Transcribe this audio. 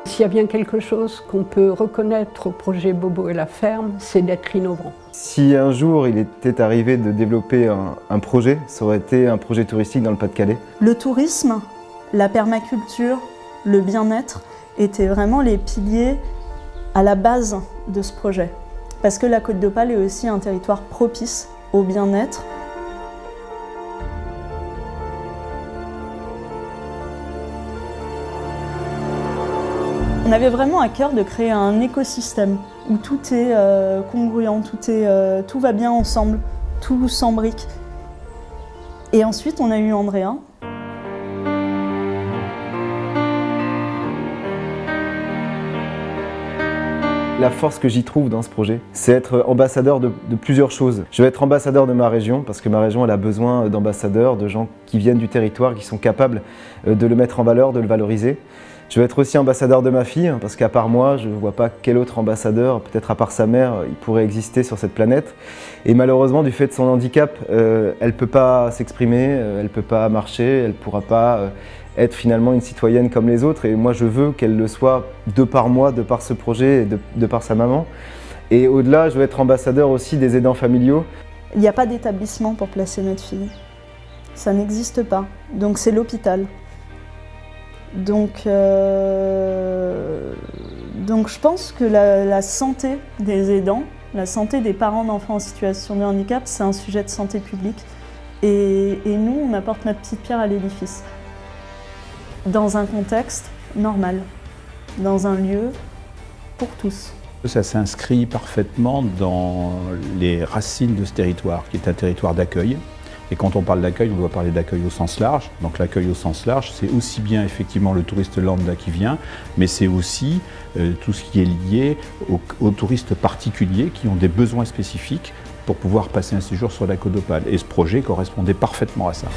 S'il y a bien quelque chose qu'on peut reconnaître au projet Bobo et la ferme, c'est d'être innovant. Si un jour il était arrivé de développer un projet, ça aurait été un projet touristique dans le Pas-de-Calais. Le tourisme, la permaculture, le bien-être étaient vraiment les piliers à la base de ce projet. Parce que la Côte d'Opale est aussi un territoire propice au bien-être. On avait vraiment à cœur de créer un écosystème où tout est congruent, tout va bien ensemble, tout s'embrique. Et ensuite, on a eu Andrea. La force que j'y trouve dans ce projet, c'est être ambassadeur de plusieurs choses. Je vais être ambassadeur de ma région, parce que ma région elle a besoin d'ambassadeurs, de gens qui viennent du territoire, qui sont capables de le mettre en valeur, de le valoriser. Je vais être aussi ambassadeur de ma fille, parce qu'à part moi, je ne vois pas quel autre ambassadeur, peut-être à part sa mère, il pourrait exister sur cette planète. Et malheureusement, du fait de son handicap, elle ne peut pas s'exprimer, elle ne peut pas marcher, elle ne pourra pas être finalement une citoyenne comme les autres. Et moi, je veux qu'elle le soit de par moi, de par ce projet, et de par sa maman. Et au-delà, je veux être ambassadeur aussi des aidants familiaux. Il n'y a pas d'établissement pour placer notre fille. Ça n'existe pas. Donc c'est l'hôpital. Donc je pense que la santé des aidants, la santé des parents d'enfants en situation de handicap, c'est un sujet de santé publique. Et nous, on apporte notre petite pierre à l'édifice. Dans un contexte normal, dans un lieu pour tous. Ça s'inscrit parfaitement dans les racines de ce territoire, qui est un territoire d'accueil. Et quand on parle d'accueil, on doit parler d'accueil au sens large. Donc l'accueil au sens large, c'est aussi bien effectivement le touriste lambda qui vient, mais c'est aussi tout ce qui est lié aux touristes particuliers qui ont des besoins spécifiques pour pouvoir passer un séjour sur la Côte d'Opale. Et ce projet correspondait parfaitement à ça.